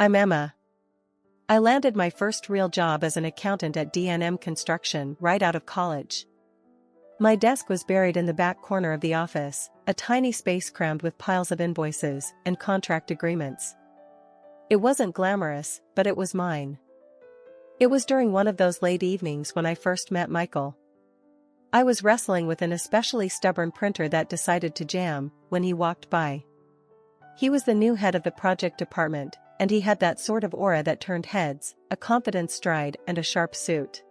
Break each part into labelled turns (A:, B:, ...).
A: I'm Emma. I landed my first real job as an accountant at D&M Construction right out of college. My desk was buried in the back corner of the office, a tiny space crammed with piles of invoices and contract agreements. It wasn't glamorous, but it was mine. It was during one of those late evenings when I first met Michael. I was wrestling with an especially stubborn printer that decided to jam when he walked by. He was the new head of the project department, and he had that sort of aura that turned heads, a confident stride and a sharp suit.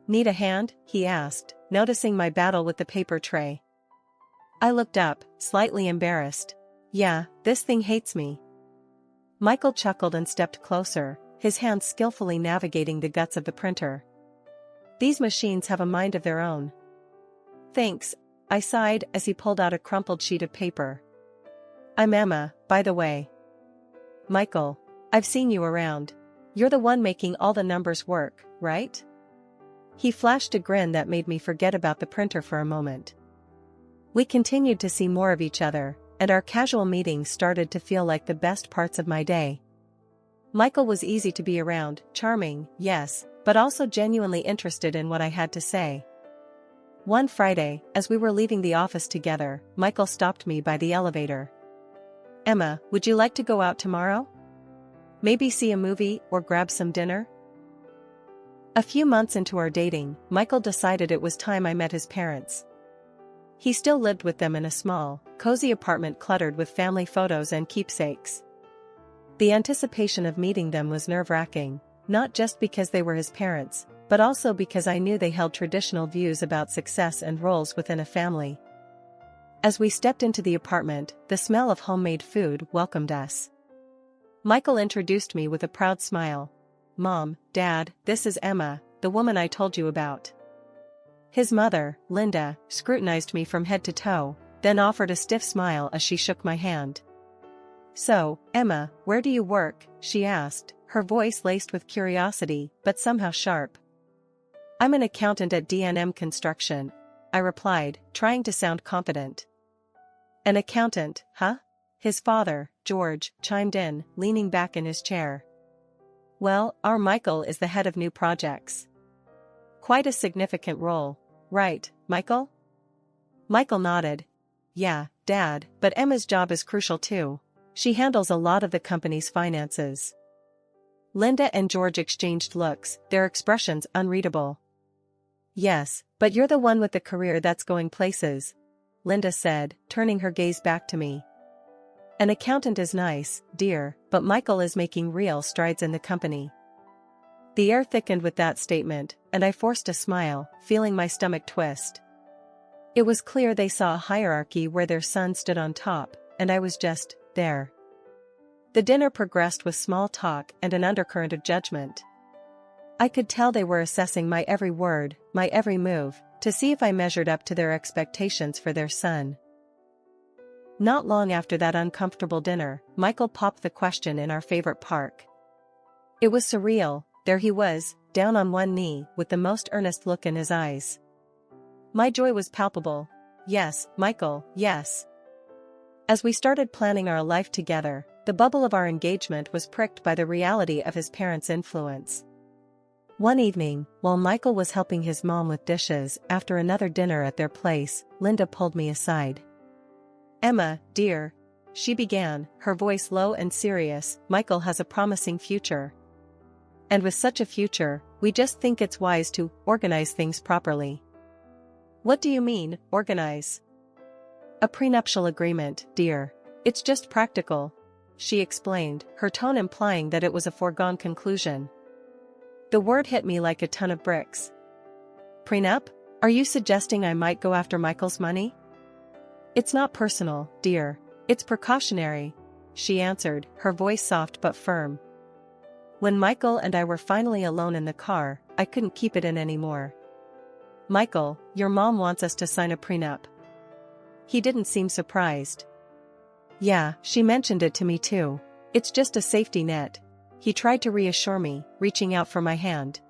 A: "Need a hand?" he asked, noticing my battle with the paper tray. I looked up, slightly embarrassed. "Yeah, this thing hates me." Michael chuckled and stepped closer, his hands skillfully navigating the guts of the printer. "These machines have a mind of their own." "Thanks," I sighed as he pulled out a crumpled sheet of paper. "I'm Emma, by the way." "Michael, I've seen you around. You're the one making all the numbers work, right?" He flashed a grin that made me forget about the printer for a moment. We continued to see more of each other, and our casual meetings started to feel like the best parts of my day. Michael was easy to be around, charming, yes, but also genuinely interested in what I had to say. One Friday, as we were leaving the office together, Michael stopped me by the elevator. "Emma, would you like to go out tomorrow? Maybe see a movie or grab some dinner?" A few months into our dating, Michael decided it was time I met his parents. He still lived with them in a small, cozy apartment cluttered with family photos and keepsakes. The anticipation of meeting them was nerve-wracking, not just because they were his parents, but also because I knew they held traditional views about success and roles within a family. As we stepped into the apartment, the smell of homemade food welcomed us. Michael introduced me with a proud smile. "Mom, Dad, this is Emma, the woman I told you about." His mother, Linda, scrutinized me from head to toe, then offered a stiff smile as she shook my hand. "So, Emma, where do you work?" she asked, her voice laced with curiosity, but somehow sharp. "I'm an accountant at D&M Construction," I replied, trying to sound confident. "An accountant, huh?" His father, George, chimed in, leaning back in his chair. "Well, our Michael is the head of new projects. Quite a significant role, right, Michael?" Michael nodded. "Yeah, Dad, but Emma's job is crucial too. She handles a lot of the company's finances." Linda and George exchanged looks, their expressions unreadable. "Yes, but you're the one with the career that's going places," Linda said, turning her gaze back to me. "An accountant is nice, dear, but Michael is making real strides in the company." The air thickened with that statement, and I forced a smile, feeling my stomach twist. It was clear they saw a hierarchy where their son stood on top, and I was just there. The dinner progressed with small talk and an undercurrent of judgment. I could tell they were assessing my every word, my every move, to see if I measured up to their expectations for their son. Not long after that uncomfortable dinner, Michael popped the question in our favorite park. It was surreal. There he was, down on one knee, with the most earnest look in his eyes. My joy was palpable. "Yes, Michael, yes." As we started planning our life together, the bubble of our engagement was pricked by the reality of his parents' influence. One evening, while Michael was helping his mom with dishes after another dinner at their place, Linda pulled me aside. "Emma, dear," she began, her voice low and serious, "Michael has a promising future. And with such a future, we just think it's wise to organize things properly." "What do you mean, organize?" "A prenuptial agreement, dear. It's just practical," she explained, her tone implying that it was a foregone conclusion. The word hit me like a ton of bricks. "Prenup? Are you suggesting I might go after Michael's money?" "It's not personal, dear. It's precautionary," she answered, her voice soft but firm. When Michael and I were finally alone in the car, I couldn't keep it in anymore. "Michael, your mom wants us to sign a prenup." He didn't seem surprised. "Yeah, she mentioned it to me too. It's just a safety net." He tried to reassure me, reaching out for my hand.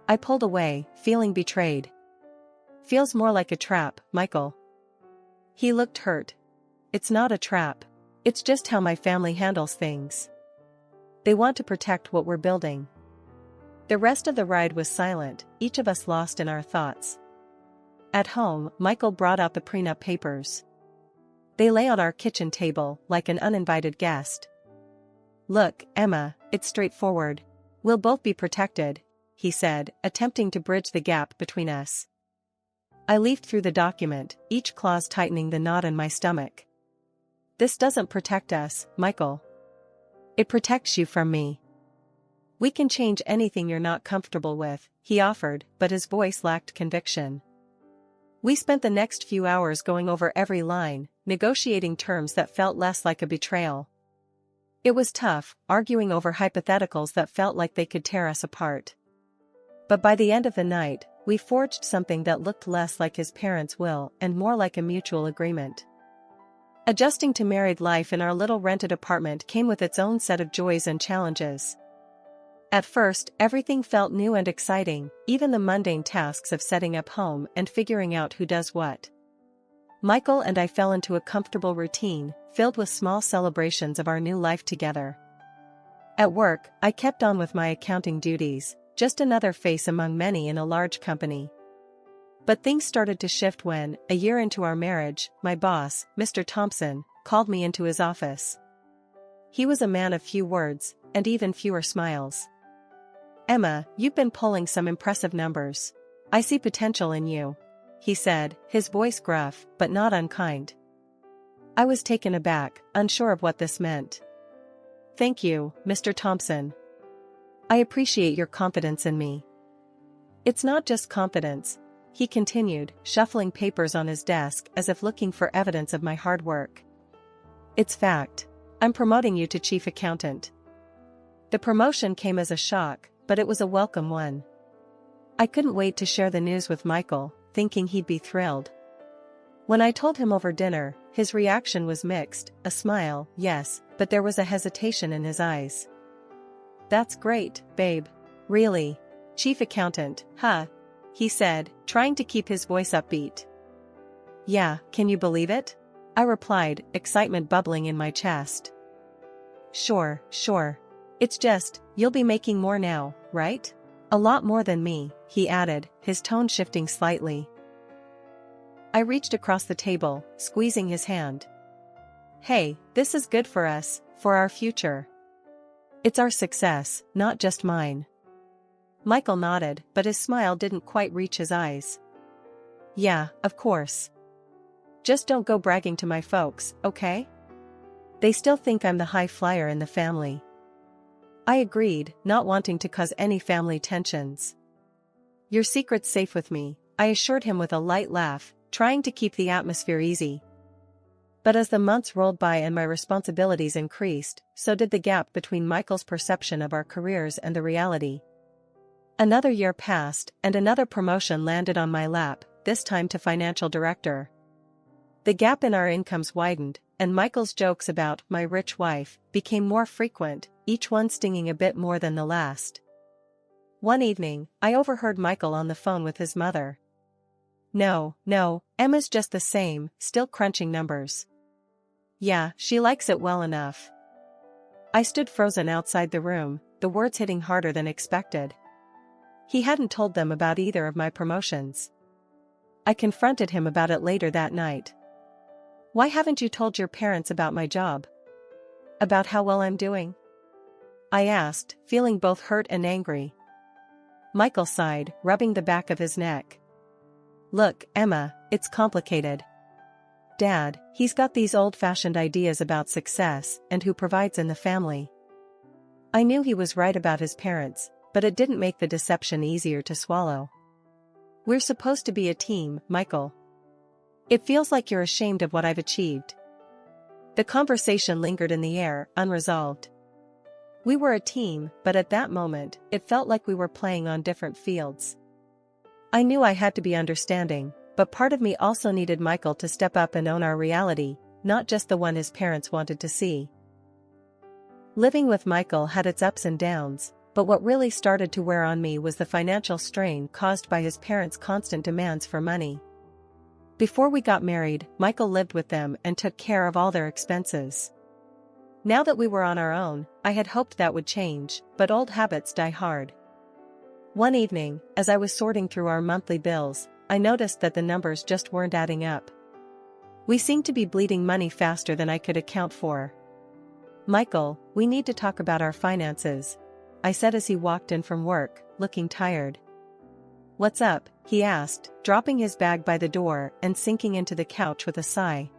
A: I pulled away, feeling betrayed. "Feels more like a trap, Michael." He looked hurt. "It's not a trap. It's just how my family handles things." They want to protect what we're building. The rest of the ride was silent, each of us lost in our thoughts. At home, Michael brought out the prenup papers. They lay on our kitchen table, like an uninvited guest. "Look, Emma, it's straightforward. We'll both be protected," he said, attempting to bridge the gap between us. I leafed through the document, each clause tightening the knot in my stomach. "This doesn't protect us, Michael. It protects you from me. We can change anything you're not comfortable with," he offered, but his voice lacked conviction. We spent the next few hours going over every line, negotiating terms that felt less like a betrayal. It was tough, arguing over hypotheticals that felt like they could tear us apart. But by the end of the night, we forged something that looked less like his parents' will and more like a mutual agreement. Adjusting to married life in our little rented apartment came with its own set of joys and challenges. At first, everything felt new and exciting, even the mundane tasks of setting up home and figuring out who does what. Michael and I fell into a comfortable routine, filled with small celebrations of our new life together. At work, I kept on with my accounting duties, just another face among many in a large company. But things started to shift when, a year into our marriage, my boss, Mr. Thompson, called me into his office. He was a man of few words, and even fewer smiles. "Emma, you've been pulling some impressive numbers. I see potential in you," he said, his voice gruff, but not unkind. I was taken aback, unsure of what this meant. "Thank you, Mr. Thompson. I appreciate your confidence in me." "It's not just confidence," he continued, shuffling papers on his desk as if looking for evidence of my hard work. "It's fact. I'm promoting you to chief accountant." The promotion came as a shock, but it was a welcome one. I couldn't wait to share the news with Michael, thinking he'd be thrilled. When I told him over dinner, his reaction was mixed, a smile, yes, but there was a hesitation in his eyes. "That's great, babe. Really? Chief accountant, huh?" he said, trying to keep his voice upbeat. "Yeah, can you believe it?" I replied, excitement bubbling in my chest. Sure. It's just, you'll be making more now, right? A lot more than me," he added, his tone shifting slightly. I reached across the table, squeezing his hand. "Hey, this is good for us, for our future. It's our success, not just mine." Michael nodded, but his smile didn't quite reach his eyes. "Yeah, of course. Just don't go bragging to my folks, okay? They still think I'm the high flyer in the family." I agreed, not wanting to cause any family tensions. "Your secret's safe with me," I assured him with a light laugh, trying to keep the atmosphere easy. But as the months rolled by and my responsibilities increased, so did the gap between Michael's perception of our careers and the reality. Another year passed, and another promotion landed on my lap, this time to financial director. The gap in our incomes widened, and Michael's jokes about my rich wife became more frequent, each one stinging a bit more than the last. One evening, I overheard Michael on the phone with his mother. No, Emma's just the same, still crunching numbers. Yeah, she likes it well enough." I stood frozen outside the room, the words hitting harder than expected. He hadn't told them about either of my promotions. I confronted him about it later that night. "Why haven't you told your parents about my job? About how well I'm doing?" I asked, feeling both hurt and angry. Michael sighed, rubbing the back of his neck. "Look, Emma, it's complicated. Dad, he's got these old-fashioned ideas about success and who provides in the family." I knew he was right about his parents, but it didn't make the deception easier to swallow. "We're supposed to be a team, Michael. It feels like you're ashamed of what I've achieved." The conversation lingered in the air, unresolved. We were a team, but at that moment, it felt like we were playing on different fields. I knew I had to be understanding, but part of me also needed Michael to step up and own our reality, not just the one his parents wanted to see. Living with Michael had its ups and downs, but what really started to wear on me was the financial strain caused by his parents' constant demands for money. Before we got married, Michael lived with them and took care of all their expenses. Now that we were on our own, I had hoped that would change, but old habits die hard. One evening, as I was sorting through our monthly bills, I noticed that the numbers just weren't adding up. We seemed to be bleeding money faster than I could account for. "Michael, we need to talk about our finances," I said as he walked in from work, looking tired. "What's up?" he asked, dropping his bag by the door and sinking into the couch with a sigh.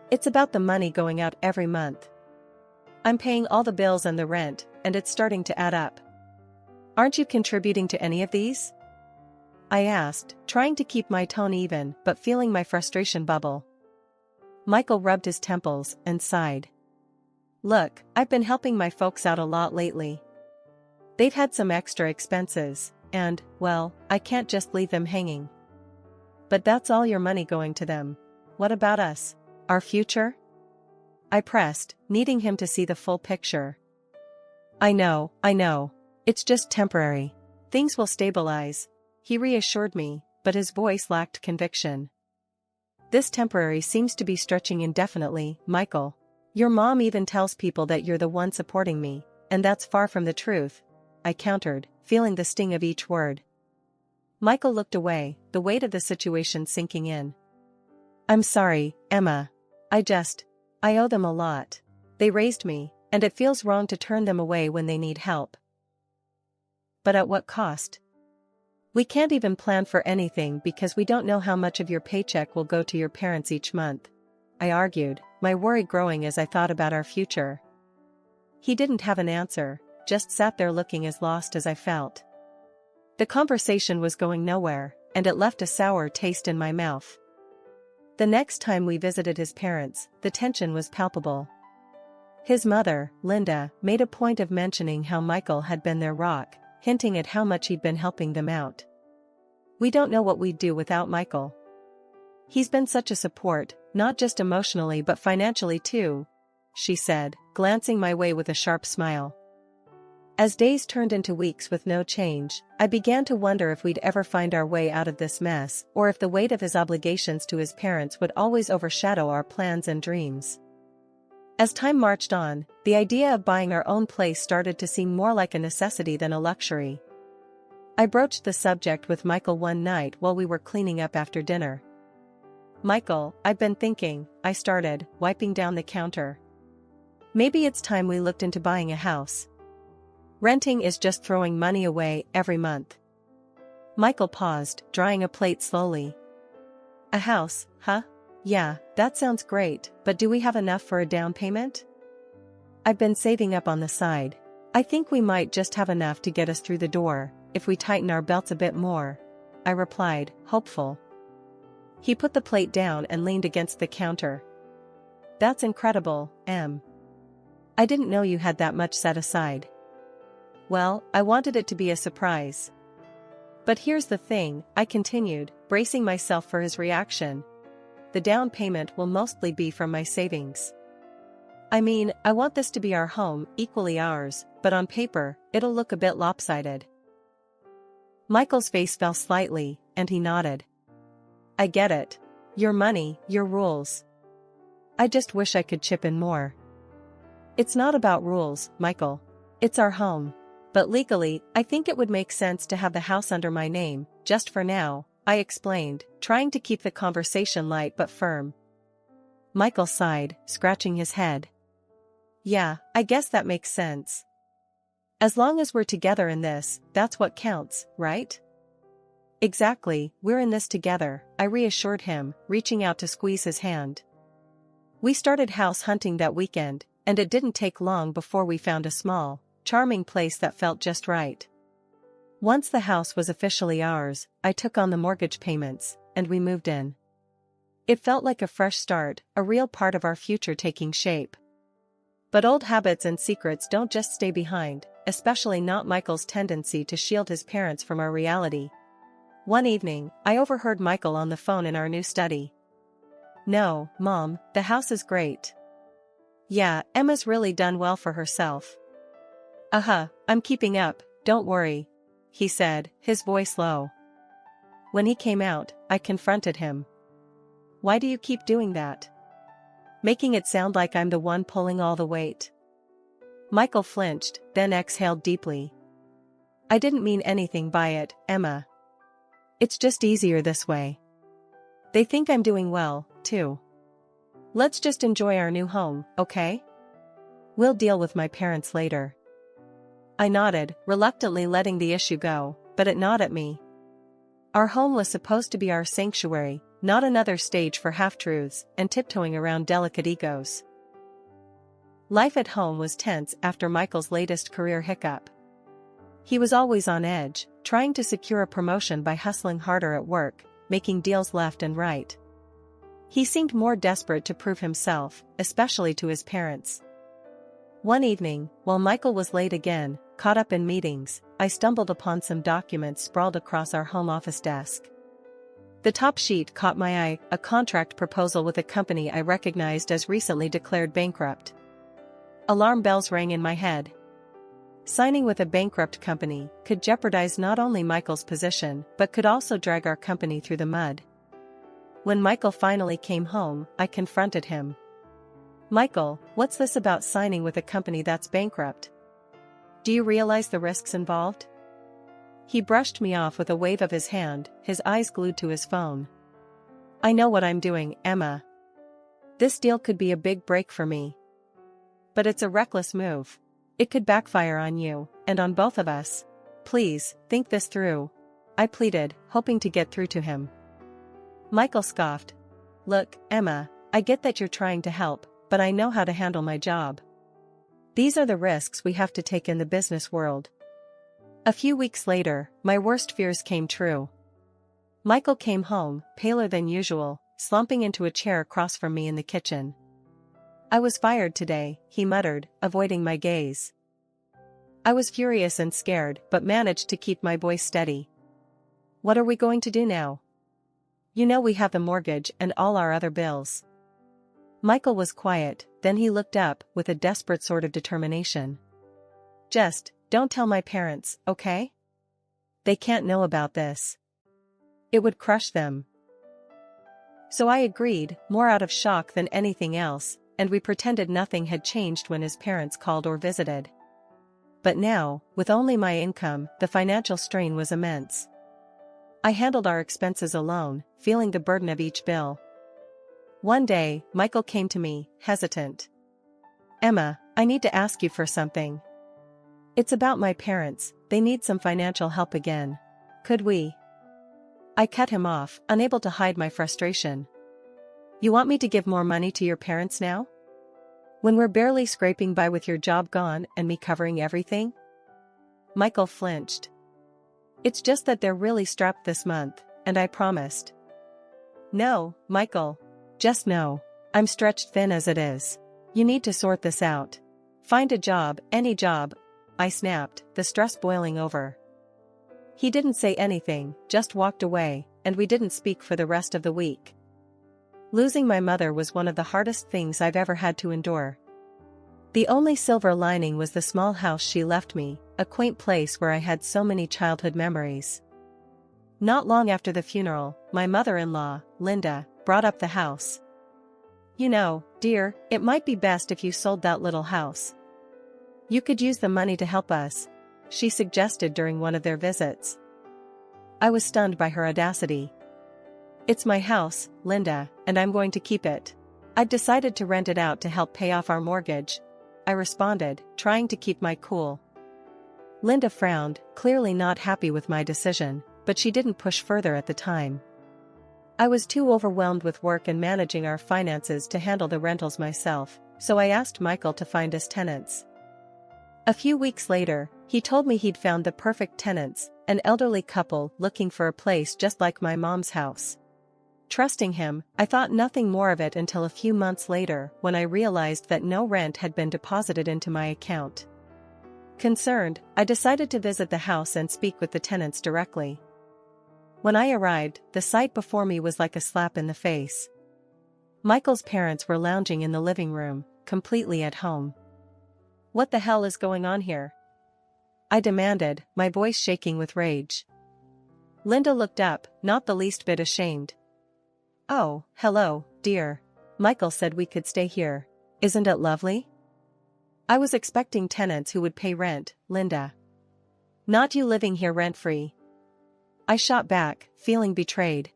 A: "It's about the money going out every month. I'm paying all the bills and the rent, and it's starting to add up. Aren't you contributing to any of these?" I asked, trying to keep my tone even but feeling my frustration bubble. Michael rubbed his temples and sighed. "Look, I've been helping my folks out a lot lately. They've had some extra expenses, and, well, I can't just leave them hanging." "But that's all your money going to them. What about us? Our future?" I pressed, needing him to see the full picture. I know. It's just temporary. Things will stabilize," he reassured me, but his voice lacked conviction. "This temporary seems to be stretching indefinitely, Michael. Your mom even tells people that you're the one supporting me, and that's far from the truth," I countered, feeling the sting of each word. Michael looked away, the weight of the situation sinking in. "I'm sorry, Emma. I owe them a lot. They raised me, and it feels wrong to turn them away when they need help." "But at what cost? We can't even plan for anything because we don't know how much of your paycheck will go to your parents each month," I argued, my worry growing as I thought about our future. He didn't have an answer, just sat there looking as lost as I felt. The conversation was going nowhere, and it left a sour taste in my mouth. The next time we visited his parents, the tension was palpable. His mother, Linda, made a point of mentioning how Michael had been their rock, hinting at how much he'd been helping them out. "We don't know what we'd do without Michael. He's been such a support, not just emotionally but financially too," she said, glancing my way with a sharp smile. As days turned into weeks with no change, I began to wonder if we'd ever find our way out of this mess, or if the weight of his obligations to his parents would always overshadow our plans and dreams. As time marched on, the idea of buying our own place started to seem more like a necessity than a luxury. I broached the subject with Michael one night while we were cleaning up after dinner. "Michael, I've been thinking," I started, wiping down the counter. "Maybe it's time we looked into buying a house. Renting is just throwing money away every month." Michael paused, drying a plate slowly. "A house, huh? Yeah, that sounds great, but do we have enough for a down payment?" "I've been saving up on the side. I think we might just have enough to get us through the door, if we tighten our belts a bit more," I replied, hopeful. He put the plate down and leaned against the counter. "That's incredible, Em. I didn't know you had that much set aside." "Well, I wanted it to be a surprise. But here's the thing," I continued, bracing myself for his reaction. "The down payment will mostly be from my savings. I mean, I want this to be our home, equally ours, but on paper, it'll look a bit lopsided." Michael's face fell slightly, and he nodded. "I get it. Your money, your rules. I just wish I could chip in more." "It's not about rules, Michael. It's our home. But legally, I think it would make sense to have the house under my name, just for now," I explained, trying to keep the conversation light but firm. Michael sighed, scratching his head. "Yeah, I guess that makes sense. As long as we're together in this, that's what counts, right?" "Exactly, we're in this together," I reassured him, reaching out to squeeze his hand. We started house hunting that weekend, and it didn't take long before we found a small, charming place that felt just right. Once the house was officially ours, I took on the mortgage payments, and we moved in. It felt like a fresh start, a real part of our future taking shape. But old habits and secrets don't just stay behind, especially not Michael's tendency to shield his parents from our reality. One evening, I overheard Michael on the phone in our new study. "No, Mom, the house is great. Yeah, Emma's really done well for herself. I'm keeping up, don't worry," he said, his voice low. When he came out, I confronted him. "Why do you keep doing that? making it sound like I'm the one pulling all the weight. Michael flinched, then exhaled deeply. I didn't mean anything by it, Emma. It's just easier this way. They think I'm doing well, too. Let's just enjoy our new home, okay? We'll deal with my parents later. I nodded, reluctantly letting the issue go, but it gnawed at me. Our home was supposed to be our sanctuary, not another stage for half-truths and tiptoeing around delicate egos. Life at home was tense after Michael's latest career hiccup. He was always on edge, trying to secure a promotion by hustling harder at work, making deals left and right. He seemed more desperate to prove himself, especially to his parents. One evening, while Michael was late again, caught up in meetings, I stumbled upon some documents sprawled across our home office desk. The top sheet caught my eye, a contract proposal with a company I recognized as recently declared bankrupt. Alarm bells rang in my head. Signing with a bankrupt company could jeopardize not only Michael's position but could also drag our company through the mud. When Michael finally came home, I confronted him. Michael, what's this about signing with a company that's bankrupt? Do you realize the risks involved? He brushed me off with a wave of his hand, his eyes glued to his phone. I know what I'm doing, Emma. This deal could be a big break for me. But it's a reckless move. It could backfire on you, and on both of us. Please, think this through. I pleaded, hoping to get through to him. Michael scoffed. Look, Emma, I get that you're trying to help, but I know how to handle my job. These are the risks we have to take in the business world. A few weeks later, my worst fears came true. Michael came home, paler than usual, slumping into a chair across from me in the kitchen. I was fired today, he muttered, avoiding my gaze. I was furious and scared, but managed to keep my voice steady. What are we going to do now? You know we have the mortgage and all our other bills. Michael was quiet, then he looked up with a desperate sort of determination. Just, don't tell my parents, okay? They can't know about this. It would crush them. So I agreed, more out of shock than anything else, and we pretended nothing had changed when his parents called or visited. But now, with only my income, the financial strain was immense. I handled our expenses alone, feeling the burden of each bill. One day, Michael came to me, hesitant. Emma, I need to ask you for something. It's about my parents, they need some financial help again. Could we? I cut him off, unable to hide my frustration. You want me to give more money to your parents now? When we're barely scraping by with your job gone and me covering everything? Michael flinched. It's just that they're really strapped this month, and I promised. No, Michael. Just no. I'm stretched thin as it is. You need to sort this out. Find a job, any job. I snapped, the stress boiling over. He didn't say anything, just walked away, and we didn't speak for the rest of the week. Losing my mother was one of the hardest things I've ever had to endure. The only silver lining was the small house she left me, a quaint place where I had so many childhood memories. Not long after the funeral, my mother-in-law, Linda, brought up the house. You know, dear, it might be best if you sold that little house. You could use the money to help us, she suggested during one of their visits. I was stunned by her audacity. It's my house, Linda, and I'm going to keep it. I've decided to rent it out to help pay off our mortgage, I responded, trying to keep my cool. Linda frowned, clearly not happy with my decision, but she didn't push further at the time. I was too overwhelmed with work and managing our finances to handle the rentals myself, so I asked Michael to find us tenants. A few weeks later, he told me he'd found the perfect tenants, an elderly couple looking for a place just like my mom's house. Trusting him, I thought nothing more of it until a few months later when I realized that no rent had been deposited into my account. Concerned, I decided to visit the house and speak with the tenants directly. When I arrived, the sight before me was like a slap in the face. Michael's parents were lounging in the living room, completely at home. What the hell is going on here? I demanded, my voice shaking with rage. Linda looked up, not the least bit ashamed. Oh, hello, dear. Michael said we could stay here. Isn't it lovely? I was expecting tenants who would pay rent, Linda. Not you living here rent-free. I shot back, feeling betrayed.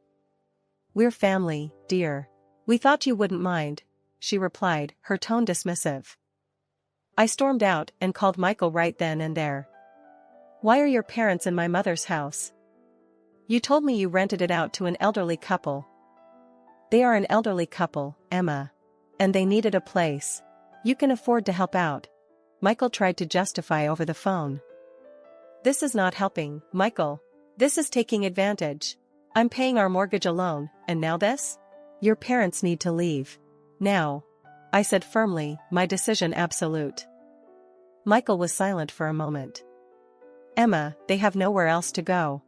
A: We're family, dear. We thought you wouldn't mind, she replied, her tone dismissive. I stormed out and called Michael right then and there. Why are your parents in my mother's house? You told me you rented it out to an elderly couple. They are an elderly couple, Emma. And they needed a place. You can afford to help out. Michael tried to justify over the phone. This is not helping, Michael. This is taking advantage. I'm paying our mortgage alone, and now this? Your parents need to leave. Now. I said firmly, my decision absolute. Michael was silent for a moment. Emma, they have nowhere else to go.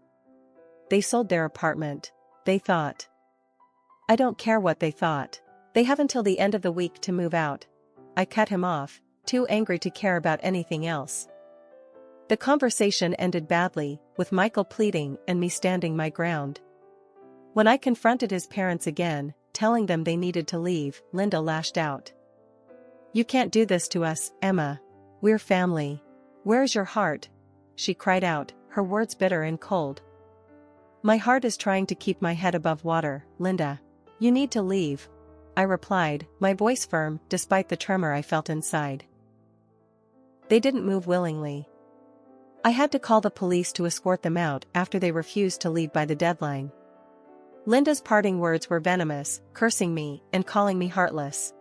A: They sold their apartment. They thought. I don't care what they thought. They have until the end of the week to move out. I cut him off, too angry to care about anything else. The conversation ended badly, with Michael pleading and me standing my ground. When I confronted his parents again, telling them they needed to leave, Linda lashed out. You can't do this to us, Emma. We're family. Where's your heart? She cried out, her words bitter and cold. My heart is trying to keep my head above water, Linda. You need to leave. I replied, my voice firm, despite the tremor I felt inside. They didn't move willingly. I had to call the police to escort them out after they refused to leave by the deadline. Linda's parting words were venomous, cursing me and calling me heartless.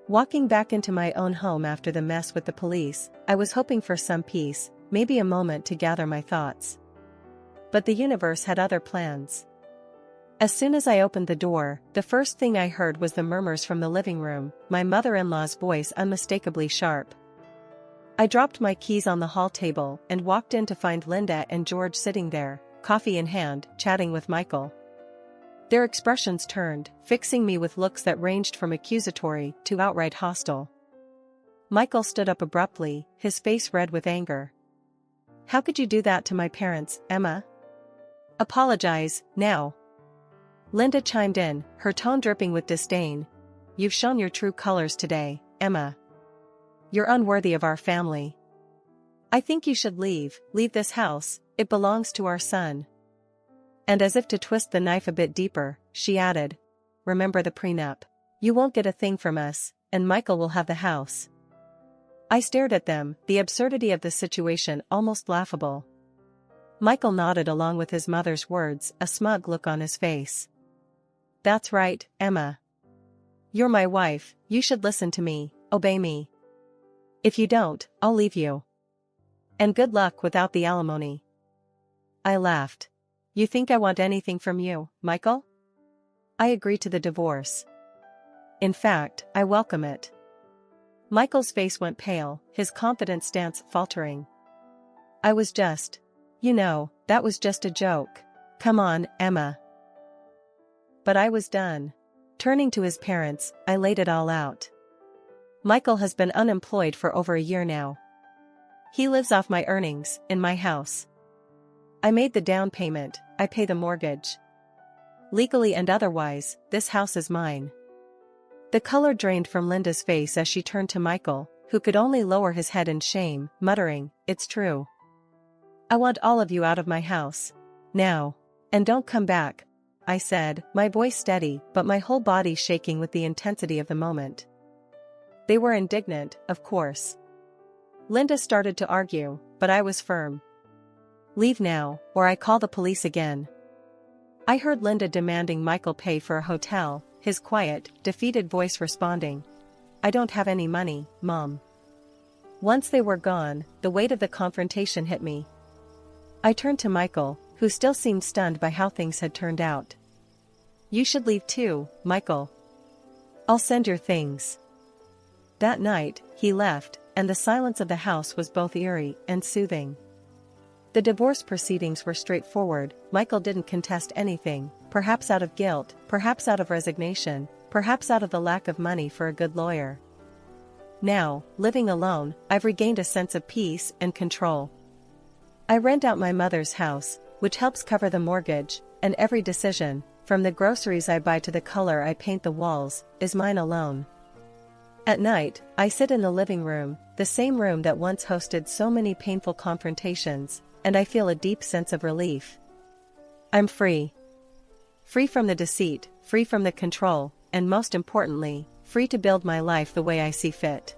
A: Walking back into my own home after the mess with the police, I was hoping for some peace, maybe a moment to gather my thoughts. But the universe had other plans. As soon as I opened the door, the first thing I heard was the murmurs from the living room, my mother-in-law's voice unmistakably sharp. I dropped my keys on the hall table and walked in to find Linda and George sitting there, coffee in hand, chatting with Michael. Their expressions turned, fixing me with looks that ranged from accusatory to outright hostile. Michael stood up abruptly, his face red with anger. How could you do that to my parents, Emma? Apologize, now. Linda chimed in, her tone dripping with disdain. You've shown your true colors today, Emma. You're unworthy of our family. I think you should leave this house, it belongs to our son. And as if to twist the knife a bit deeper, she added, remember the prenup. You won't get a thing from us, and Michael will have the house. I stared at them, the absurdity of the situation almost laughable. Michael nodded along with his mother's words, a smug look on his face. That's right, Emma. You're my wife, you should listen to me, obey me. If you don't, I'll leave you. And good luck without the alimony. I laughed. You think I want anything from you, Michael? I agree to the divorce. In fact, I welcome it. Michael's face went pale, his confident stance faltering. I was just. That was just a joke. Come on, Emma. But I was done. Turning to his parents, I laid it all out. Michael has been unemployed for over a year now. He lives off my earnings, in my house. I made the down payment, I pay the mortgage. Legally and otherwise, this house is mine. The color drained from Linda's face as she turned to Michael, who could only lower his head in shame, muttering, It's true. I want all of you out of my house. Now. And don't come back, I said, my voice steady but my whole body shaking with the intensity of the moment. They were indignant, of course. Linda started to argue, but I was firm. Leave now, or I call the police again. I heard Linda demanding Michael pay for a hotel, his quiet, defeated voice responding. I don't have any money, Mom. Once they were gone, the weight of the confrontation hit me. I turned to Michael, who still seemed stunned by how things had turned out. You should leave too, Michael. I'll send your things. That night, he left, and the silence of the house was both eerie and soothing. The divorce proceedings were straightforward. Michael didn't contest anything, perhaps out of guilt, perhaps out of resignation, perhaps out of the lack of money for a good lawyer. Now, living alone, I've regained a sense of peace and control. I rent out my mother's house, which helps cover the mortgage, and every decision from the groceries I buy to the color I paint the walls, is mine alone. At night, I sit in the living room, the same room that once hosted so many painful confrontations, and I feel a deep sense of relief. I'm free. Free from the deceit, free from the control, and most importantly, free to build my life the way I see fit.